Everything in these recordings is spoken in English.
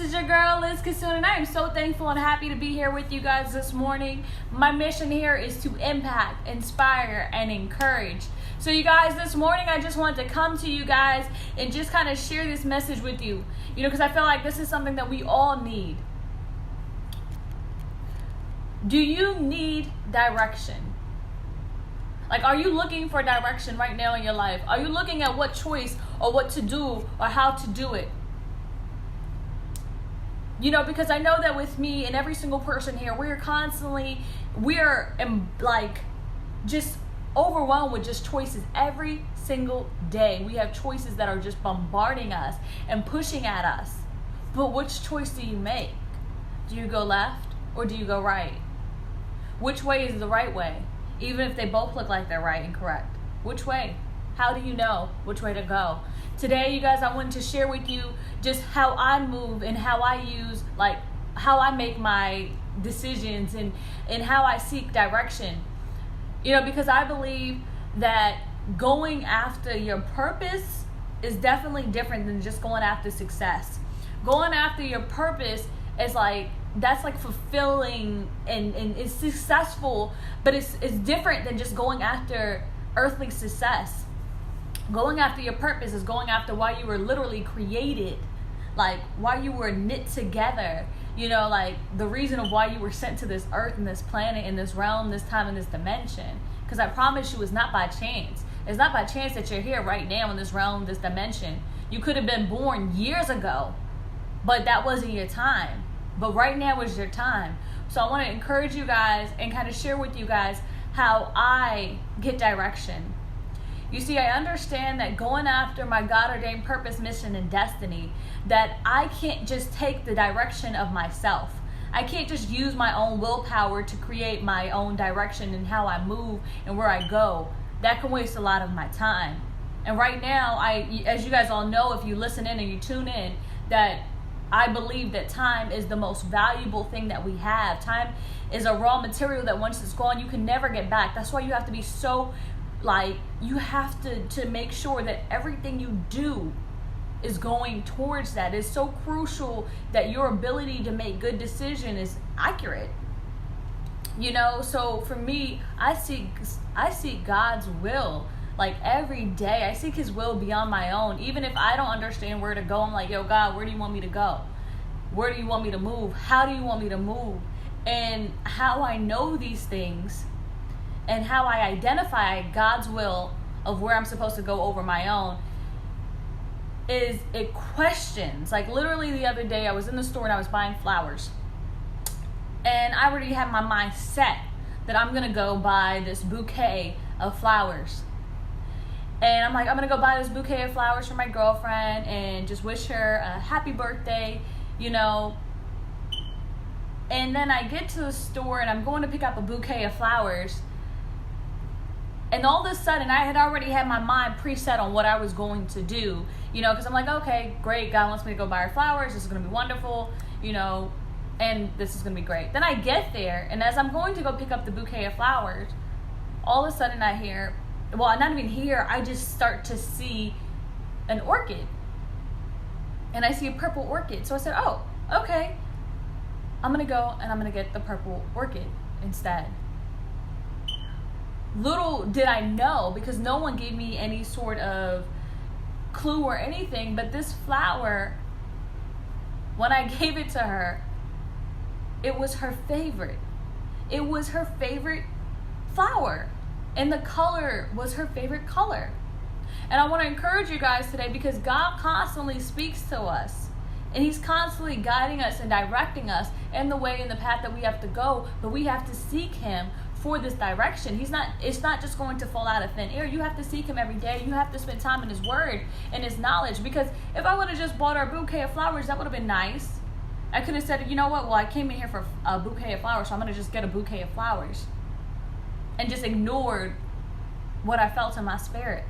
is your girl, Liz Kassoon, and I am so thankful and happy to be here with you guys this morning. My mission here is to impact, inspire, and encourage. So you guys, this morning I just wanted to come to you guys and just kind of share this message with you. Because I feel like this is something that we all need. Do you need direction? Like, are you looking for direction right now in your life? Are you looking at what choice or what to do or how to do it? Because I know that with me and every single person here, we're just overwhelmed with just choices every single day. We have choices that are just bombarding us and pushing at us. But which choice do you make? Do you go left or do you go right? Which way is the right way? Even if they both look like they're right and correct. Which way? How do you know which way to go? Today, you guys, I wanted to share with you just how I move and how I use, how I make my decisions and how I seek direction. Because I believe that going after your purpose is definitely different than just going after success. Going after your purpose is that's fulfilling and it's successful, but it's different than just going after earthly success. Going after your purpose is going after why you were literally created, why you were knit together, the reason of why you were sent to this earth and this planet and this realm, this time and this dimension. Because I promise you, it's not by chance. It's not by chance that you're here right now in this realm, this dimension. You could have been born years ago, but that wasn't your time. But right now is your time. So I want to encourage you guys and kind of share with you guys how I get direction. You see, I understand that going after my God-ordained purpose, mission, and destiny, that I can't just take the direction of myself. I can't just use my own willpower to create my own direction and how I move and where I go. That can waste a lot of my time. And right now, as you guys all know, if you listen in and you tune in, that I believe that time is the most valuable thing that we have. Time is a raw material that once it's gone, you can never get back. That's why you have to be so you have to make sure that everything you do is going towards that. It's so crucial that your ability to make good decision is accurate. So for me, I seek God's will every day. I seek his will beyond my own. Even if I don't understand where to go, I'm like, yo, God, where do you want me to go? Where do you want me to move? How do you want me to move? And how I know these things and how I identify God's will of where I'm supposed to go over my own is it questions. Literally the other day I was in the store and I was buying flowers. And I already had my mind set that I'm going to go buy this bouquet of flowers. And I'm going to go buy this bouquet of flowers for my girlfriend and just wish her a happy birthday, And then I get to the store and I'm going to pick up a bouquet of flowers. And all of a sudden, I had already had my mind preset on what I was going to do, because I'm like, okay, great. God wants me to go buy her flowers. This is going to be wonderful, and this is going to be great. Then I get there, and as I'm going to go pick up the bouquet of flowers, all of a sudden I hear, well, not even hear, I just start to see an orchid. And I see a purple orchid. So I said, oh, okay. I'm going to go and I'm going to get the purple orchid instead. Little did I know, because no one gave me any sort of clue or anything, but this flower, when I gave it to her, it was her favorite. It was her favorite flower. And the color was her favorite color. And I want to encourage you guys today, because God constantly speaks to us. And he's constantly guiding us and directing us in the way and the path that we have to go. But we have to seek him for this direction. It's not just going to fall out of thin air. You have to seek him every day. You have to spend time in his word and his knowledge. Because if I would have just bought her a bouquet of flowers, that would have been nice. I could have said, you know what? Well, I came in here for a bouquet of flowers, so I'm going to just get a bouquet of flowers. And just ignored what I felt in my spirit.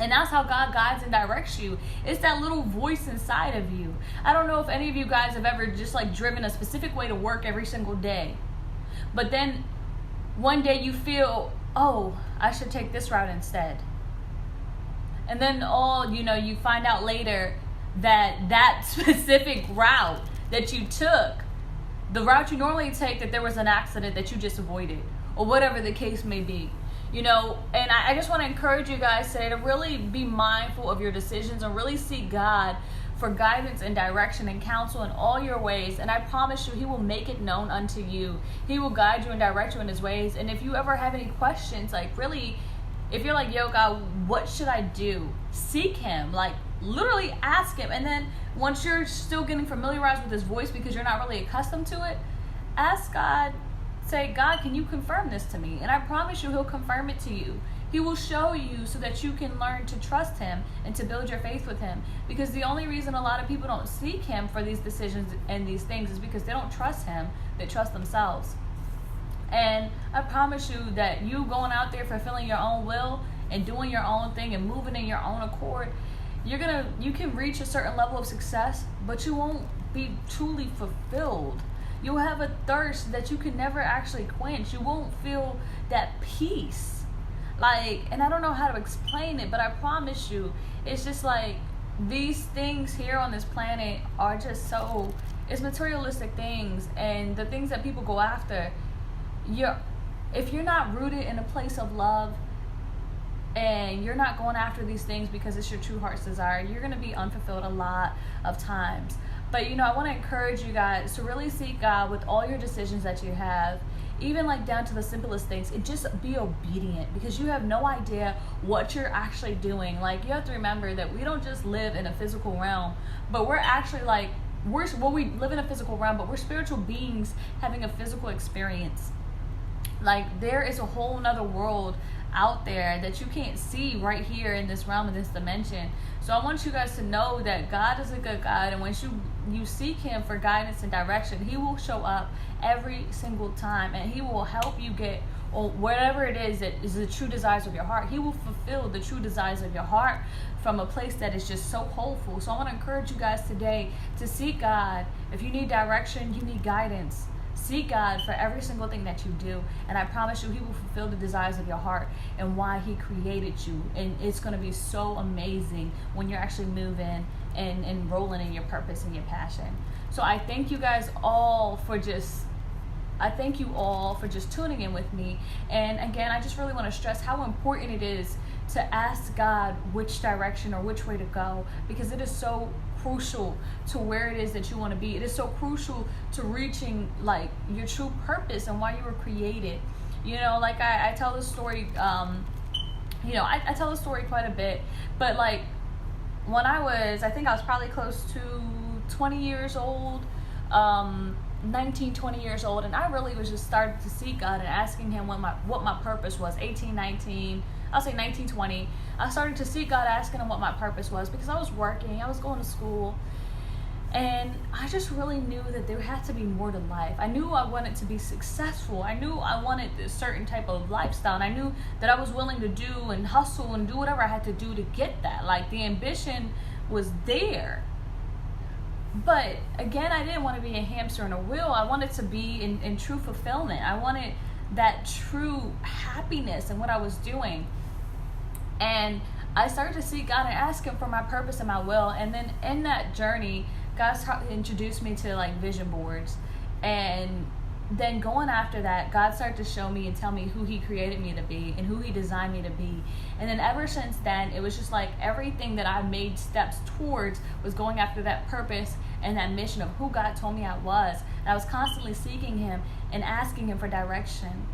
And that's how God guides and directs you. It's that little voice inside of you. I don't know if any of you guys have ever just driven a specific way to work every single day. But then one day you feel, oh, I should take this route instead. And then you find out later that specific route that you took, the route you normally take, that there was an accident that you just avoided, or whatever the case may be. You know, and I just want to encourage you guys today to really be mindful of your decisions and really seek God for guidance and direction and counsel in all your ways. And I promise you, he will make it known unto you. He will guide you and direct you in his ways. And if you ever have any questions, like really, if you're like, yo, God, what should I do? Seek him. Like, literally ask him. And then once you're still getting familiarized with his voice because you're not really accustomed to it, ask God. Say, God, can you confirm this to me? And I promise you, he'll confirm it to you. He will show you so that you can learn to trust him and to build your faith with him. Because the only reason a lot of people don't seek him for these decisions and these things is because they don't trust him. They trust themselves. And I promise you that you going out there fulfilling your own will and doing your own thing and moving in your own accord, you can reach a certain level of success, but you won't be truly fulfilled. You'll have a thirst that you can never actually quench. You won't feel that peace. Like, and I don't know how to explain it, but I promise you, it's just like these things here on this planet are just so, it's materialistic things, and the things that people go after, if you're not rooted in a place of love, and you're not going after these things because it's your true heart's desire, you're going to be unfulfilled a lot of times. But, you know, I want to encourage you guys to really seek God with all your decisions that you have, even like down to the simplest things, and just be obedient, because you have no idea what you're actually doing. Like, you have to remember that we don't just live in a physical realm, but we're actually like, we live in a physical realm, but we're spiritual beings having a physical experience. Like, there is a whole nother world out there that you can't see right here in this realm, in this dimension. So I want you guys to know that God is a good God, and once you seek him for guidance and direction, he will show up every single time, and he will help you get, or whatever it is that is the true desires of your heart. He will fulfill the true desires of your heart from a place that is just so hopeful. So I want to encourage you guys today to seek God. If you need direction, you need guidance, seek God for every single thing that you do, and I promise you, he will fulfill the desires of your heart and why he created you. And it's going to be so amazing when you're actually moving and rolling in your purpose and your passion. So I thank you guys all for just tuning in with me. And again, I just really want to stress how important it is to ask God which direction or which way to go, because it is so crucial to where it is that you want to be. It is so crucial to reaching like your true purpose and why you were created. You know, like I tell this story, I tell this story quite a bit, but like when I think I was probably close to 20 years old, 19, 20 years old, and I really was just starting to seek God and asking him what my purpose was. 18, 19, I'll say 19, 20. I started to seek God, asking him what my purpose was, because I was working, I was going to school, and I just really knew that there had to be more to life. I knew I wanted to be successful. I knew I wanted a certain type of lifestyle, and I knew that I was willing to do and hustle and do whatever I had to do to get that. Like, the ambition was there. But again, I didn't want to be a hamster in a wheel. I wanted to be in true fulfillment. I wanted that true happiness in what I was doing. And I started to seek God and ask him for my purpose and my will. And then in that journey, God introduced me to like vision boards. And then going after that, God started to show me and tell me who he created me to be and who he designed me to be. And then ever since then, it was just like everything that I made steps towards was going after that purpose and that mission of who God told me I was. And I was constantly seeking him and asking him for direction.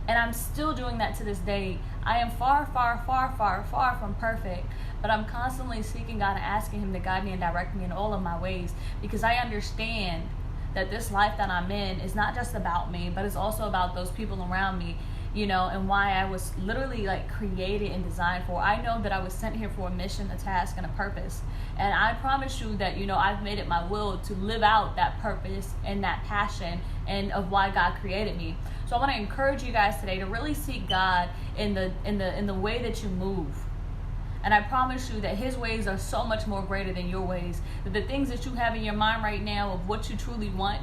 And I'm still doing that to this day. I am far, far, far, far, far from perfect, but I'm constantly seeking God and asking him to guide me and direct me in all of my ways, because I understand that this life that I'm in is not just about me, but it's also about those people around me, you know, and why I was literally like created and designed for. I know that I was sent here for a mission, a task, and a purpose. And I promise you that, you know, I've made it my will to live out that purpose and that passion and of why God created me. So I want to encourage you guys today to really seek God in the way that you move. And I promise you that his ways are so much more greater than your ways. That the things that you have in your mind right now of what you truly want,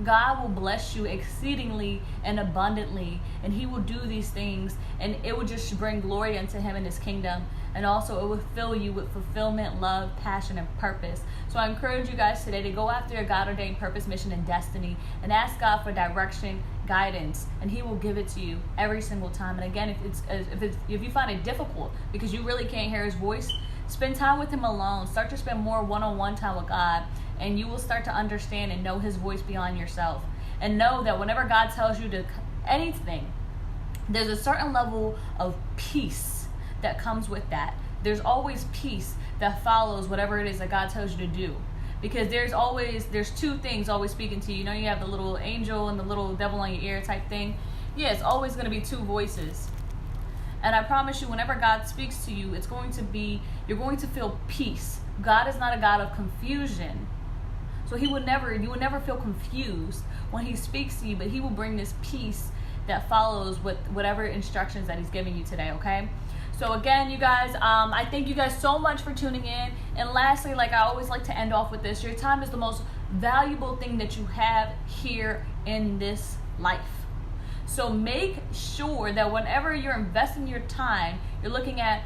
God will bless you exceedingly and abundantly. And he will do these things, and it will just bring glory unto him and his kingdom. and also it will fill you with fulfillment, love, passion, and purpose. So I encourage you guys today to go after your God-ordained purpose, mission, and destiny, and ask God for direction, guidance, and He will give it to you every single time. And again, if you find it difficult because you really can't hear His voice, spend time with Him alone. Start to spend more one-on-one time with God, and you will start to understand and know His voice beyond yourself. And know that whenever God tells you to anything, there's a certain level of peace that comes with that. There's always peace that follows whatever it is that God tells you to do. Because there's two things always speaking to you. You know, you have the little angel and the little devil on your ear type thing. Yeah, it's always going to be two voices. And I promise you, whenever God speaks to you, you're going to feel peace. God is not a God of confusion. So you would never feel confused when He speaks to you, but He will bring this peace that follows with whatever instructions that He's giving you today, okay? So again, you guys, I thank you guys so much for tuning in. And lastly, like I always like to end off with this, your time is the most valuable thing that you have here in this life. So make sure that whenever you're investing your time, you're looking at,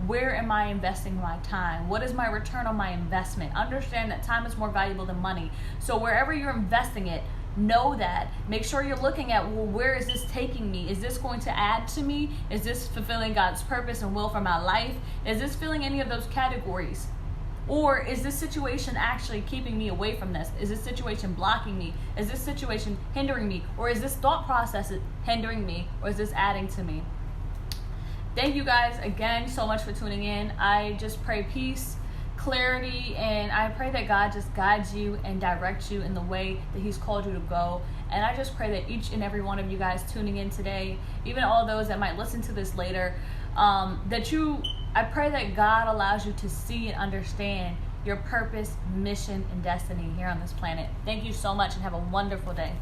where am I investing my time? What is my return on my investment? Understand that time is more valuable than money. So wherever you're investing it, know that. Make sure you're looking at, well, where is this taking me? Is this going to add to me? Is this fulfilling God's purpose and will for my life? Is this filling any of those categories? Or is this situation actually keeping me away from this? Is this situation blocking me? Is this situation hindering me? Or is this thought process hindering me? Or is this adding to me? Thank you guys again so much for tuning in. I just pray peace, clarity, and I pray that God just guides you and directs you in the way that He's called you to go. And I just pray that each and every one of you guys tuning in today, even all those that might listen to this later, I pray that God allows you to see and understand your purpose, mission, and destiny here on this planet. Thank you so much and have a wonderful day.